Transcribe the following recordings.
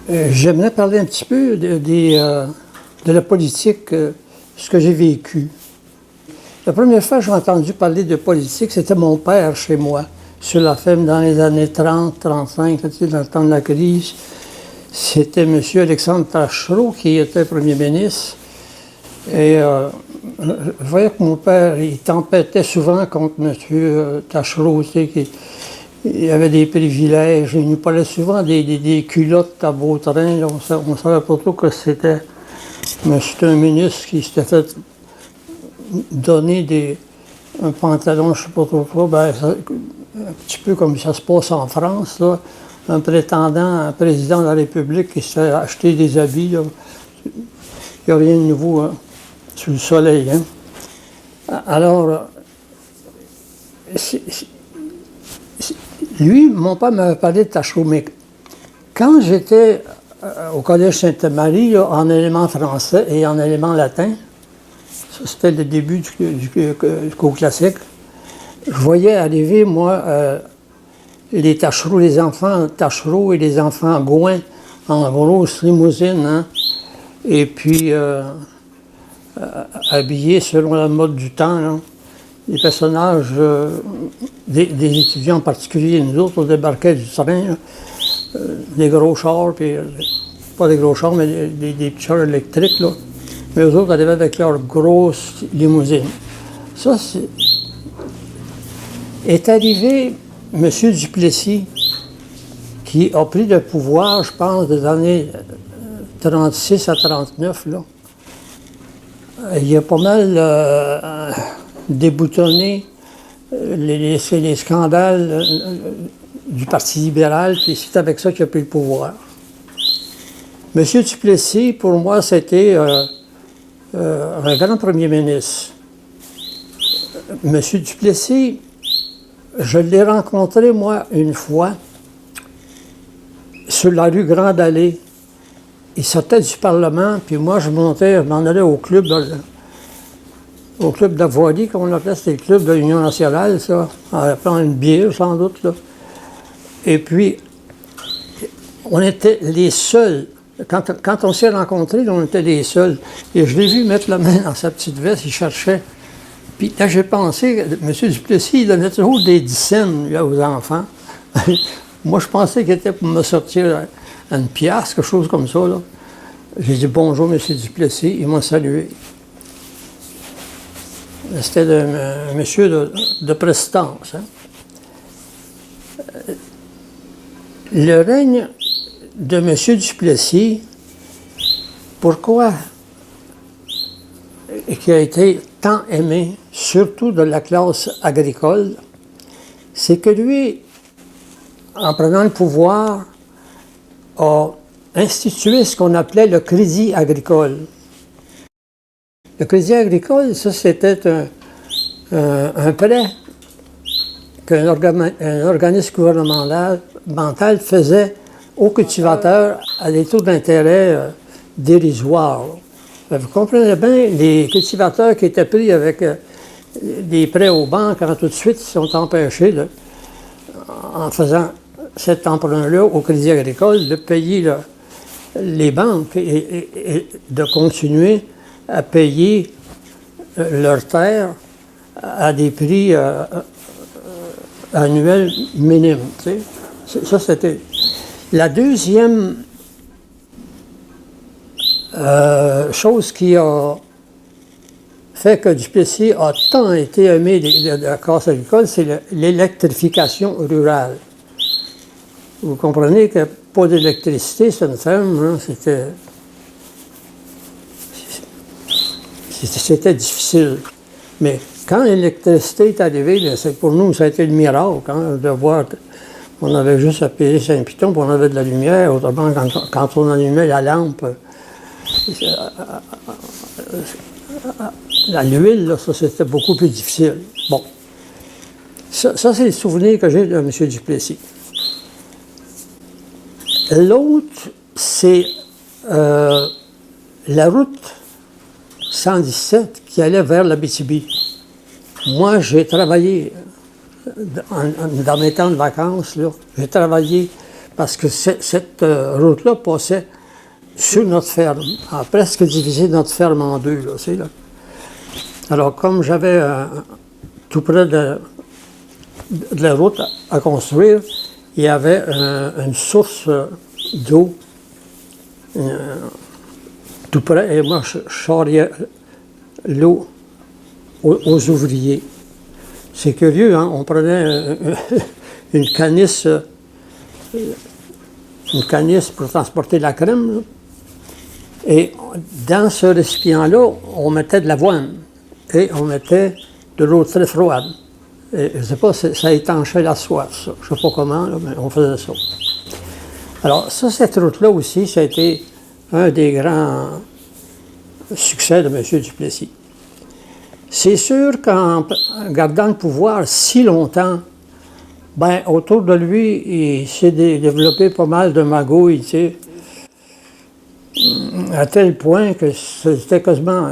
J'aimerais parler un petit peu de la politique, ce que j'ai vécu. La première fois que j'ai entendu parler de politique, c'était mon père chez moi, sur la ferme dans les années 30, 35, dans le temps de la crise. C'était M. Alexandre Taschereau qui était premier ministre. Et je voyais que mon père, il tempêtait souvent contre M. Taschereau, tu sais, il avait des privilèges, il nous parlait souvent des culottes à Vautrin. On ne savait pas trop que c'était. Mais c'était un ministre qui s'était fait donner un pantalon, je ne sais pas trop quoi, un petit peu comme ça se passe en France, là, un prétendant, un président de la République qui se fait acheter des habits. Là. Il n'y a rien de nouveau sous le soleil. Hein. Alors, lui, mon père m'avait parlé de Taschereau, mais quand j'étais au Collège Sainte-Marie, en élément français et en élément latin, ça c'était le début du cours classique, je voyais arriver, moi, les Taschereau, les enfants Taschereau et les enfants Gouin en grosse limousine, hein, et puis habillés selon la mode du temps, là. Les personnages, des étudiants en particulier, nous autres, on débarquait du train, là, des gros chars, puis pas des gros chars, mais des petits chars électriques, là. Mais eux autres arrivaient avec leurs grosses limousines. Ça, est arrivé M. Duplessis, qui a pris le pouvoir, je pense, des années 36 à 39, là. Il a pas mal déboutonné les scandales du Parti libéral, puis c'est avec ça qu'il a pris le pouvoir. M. Duplessis, pour moi, c'était un grand premier ministre. M. Duplessis, je l'ai rencontré, moi, une fois, sur la rue Grande-Allée. Il sortait du Parlement, puis moi, je m'en allais au club de volley, comme on l'appelait, c'était le club de l'Union nationale, ça, en prendre une bière, sans doute, là. Et puis, on était les seuls. Quand on s'est rencontrés, on était les seuls. Et je l'ai vu mettre la main dans sa petite veste, il cherchait. Puis là, j'ai pensé, M. Duplessis, il donnait toujours des dizaines aux enfants. Moi, je pensais qu'il était pour me sortir une pièce, quelque chose comme ça, là. J'ai dit « Bonjour, M. Duplessis », il m'a salué. C'était un monsieur de prestance. Hein. Le règne de M. Duplessis, pourquoi qui a été tant aimé, surtout de la classe agricole, c'est que lui, en prenant le pouvoir, a institué ce qu'on appelait le crédit agricole. Le crédit agricole, ça, c'était un prêt qu'un organisme gouvernemental faisait aux cultivateurs à des taux d'intérêt dérisoires. Vous comprenez bien, les cultivateurs qui étaient pris avec des prêts aux banques, tout de suite, ils sont empêchés, là, en faisant cet emprunt-là au Crédit agricole, de payer les banques et de continuer à payer leurs terres à des prix annuels minimes. Tu sais. Ça, c'était... La deuxième chose qui a fait que Duplessis a tant été aimé de la classe agricole, c'est l'électrification rurale. Vous comprenez que pas d'électricité, c'est une ferme, hein, c'était difficile. Mais quand l'électricité est arrivée, pour nous, ça a été le miracle, hein, de voir. On avait juste à payer Saint-Piton, puis on avait de la lumière. Autrement, quand on allumait la lampe, l'huile, ça, c'était beaucoup plus difficile. Bon. Ça c'est le souvenir que j'ai de M. Duplessis. L'autre, c'est la route 117 qui allait vers l'Abitibi. Moi, j'ai travaillé, dans mes temps de vacances, j'ai travaillé parce que cette route-là passait sur notre ferme, a presque divisé notre ferme en deux. Là, là. Alors, comme j'avais tout près de la route à construire, il y avait une source d'eau tout près, et moi, je charriais l'eau aux ouvriers. C'est curieux, hein? On prenait une canisse pour transporter la crème, là. Et dans ce récipient-là, on mettait de l'avoine et on mettait de l'eau très froide. Et je ne sais pas, ça étanchait la soif, ça. Je ne sais pas comment, là, mais on faisait ça. Alors, ça, cette route-là aussi, ça a été un des grands succès de M. Duplessis. C'est sûr qu'en gardant le pouvoir si longtemps, ben, autour de lui, il s'est développé pas mal de magouilles, tu sais, à tel point que c'était quasiment...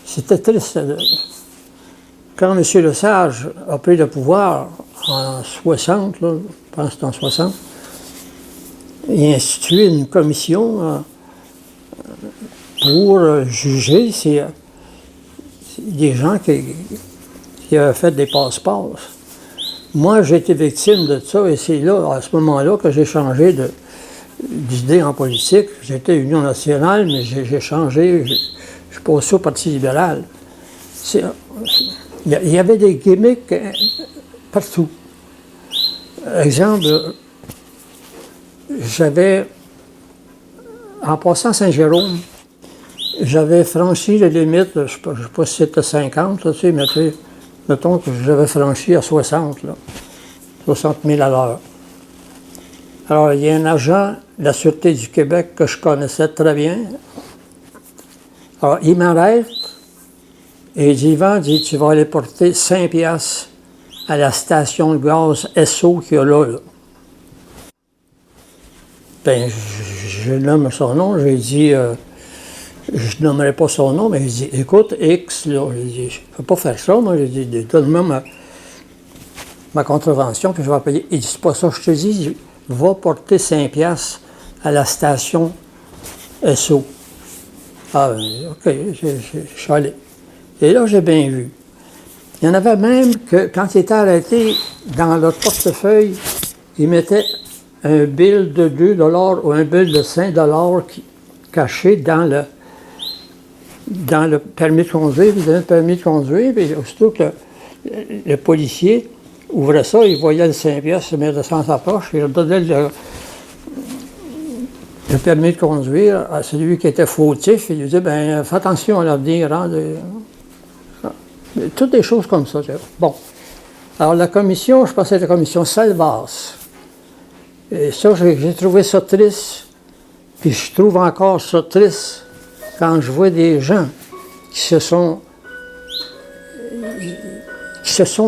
C'était triste. Quand M. Lesage a pris le pouvoir en 60, là, je pense que c'était en 60, il a institué une commission pour juger des gens qui avaient fait des passe-passe. Moi, j'ai été victime de ça et c'est là, à ce moment-là, que j'ai changé d'idée en politique. J'étais Union nationale, mais j'ai changé, je suis passé au Parti libéral. Il y avait des gimmicks partout. Exemple, en passant Saint-Jérôme, j'avais franchi les limites, je ne sais pas si c'était 50, là, tu sais, mais mettons que j'avais franchi à 60, là, 60 000 à l'heure. Alors, il y a un agent de la Sûreté du Québec que je connaissais très bien. Alors, il m'arrête et il dit, Yvan, tu vas aller porter 5 piastres à la station de gaz SO qu'il y a là. Bien, je nomme son nom, j'ai dit, je nommerai pas son nom, mais il dit, écoute, X, là, j'ai dit, je ne peux pas faire ça, moi, j'ai dit, donne-moi ma contravention que je vais payer. Il dit, c'est pas ça, je te dis, va porter 5 piastres à la station SO. Ah, OK, je suis allé. Et là, j'ai bien vu. Il y en avait même que, quand il était arrêté, dans leur portefeuille, ils mettaient un bill de 2 $ ou un bill de 5 $ caché dans le permis de conduire. Il donnait le permis de conduire, puis aussitôt que le policier ouvrait ça, il voyait le 5 piastres, se mettait ça dans sa poche, il donnait le permis de conduire à celui qui était fautif, il lui disait, bien, fais attention à l'avenir, hein, toutes des choses comme ça. Bon. Alors, la commission, je pensais que c'était la commission Salvas. Et ça, j'ai trouvé ça triste. Puis je trouve encore ça triste quand je vois des gens qui se sont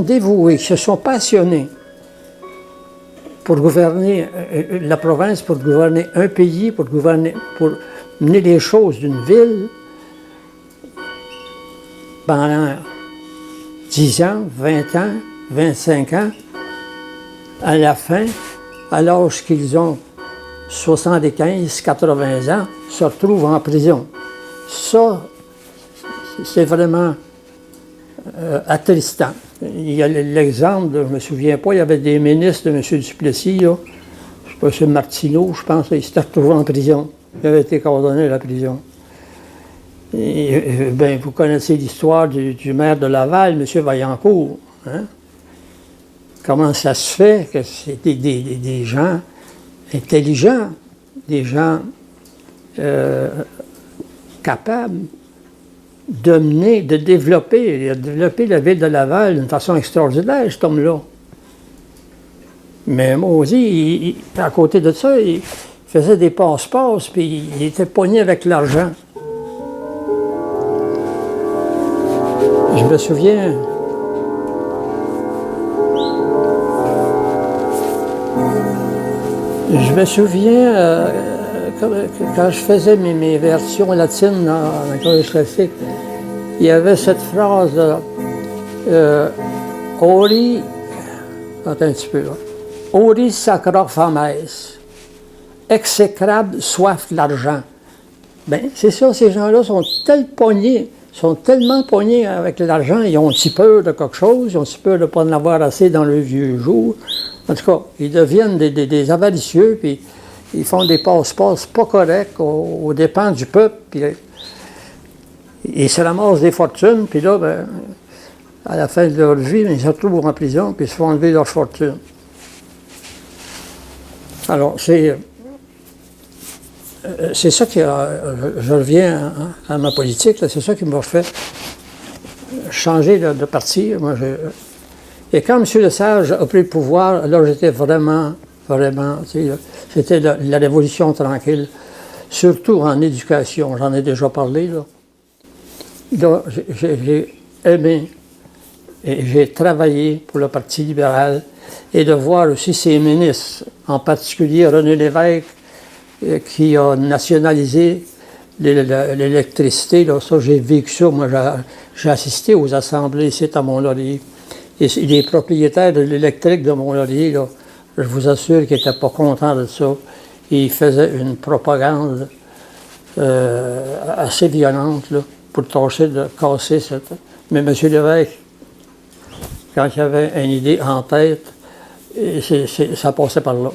dévoués, qui se sont passionnés pour gouverner la province, pour gouverner un pays, pour mener les choses d'une ville pendant 10 ans, 20 ans, 25 ans, à la fin, à l'âge qu'ils ont 75, 80 ans, se retrouvent en prison. Ça, c'est vraiment attristant. Il y a l'exemple, je ne me souviens pas, il y avait des ministres de M. Duplessis, là, je ne sais pas, c'est Martineau, je pense, il s'était retrouvé en prison. Il avait été condamné à la prison. Et, ben, vous connaissez l'histoire du maire de Laval, M. Vaillancourt. Hein? Comment ça se fait que c'est des gens intelligents, des gens capables de développer la ville de Laval d'une façon extraordinaire, cet homme-là. Mais moi aussi, à côté de ça, il faisait des passe-passe, puis il était pogné avec l'argent. Je me souviens... quand je faisais mes versions latines dans le collège classique, il y avait cette phrase Ori, attends un petit peu là. Auris sacra fames, exécrable soif de l'argent. Bien, c'est ça, ces gens-là sont tellement pognés avec l'argent, ils ont si peur de quelque chose, ils ont si peur de ne pas en avoir assez dans le vieux jour. En tout cas, ils deviennent des avaricieux, puis ils font des passe-passe pas corrects aux dépens du peuple, puis ils se ramassent des fortunes, puis là, ben, à la fin de leur vie, ils se retrouvent en prison, puis ils se font enlever leur fortune. Alors, c'est ça qui je reviens à ma politique, c'est ça qui m'a fait changer de parti. Et quand M. Lesage a pris le pouvoir, là, j'étais vraiment, c'était la révolution tranquille, surtout en éducation, j'en ai déjà parlé, là. Là, j'ai aimé et j'ai travaillé pour le Parti libéral et de voir aussi ses ministres, en particulier René Lévesque, qui a nationalisé l'électricité. Ça, j'ai vécu ça. Moi, j'ai assisté aux assemblées ici à Mont-Laurier. Et les propriétaires de l'électrique de Mont-Laurier, là, je vous assure qu'ils n'étaient pas contents de ça. Ils faisaient une propagande assez violente là, pour tâcher de casser cette... Mais M. Lévesque, quand il avait une idée en tête, ça passait par là.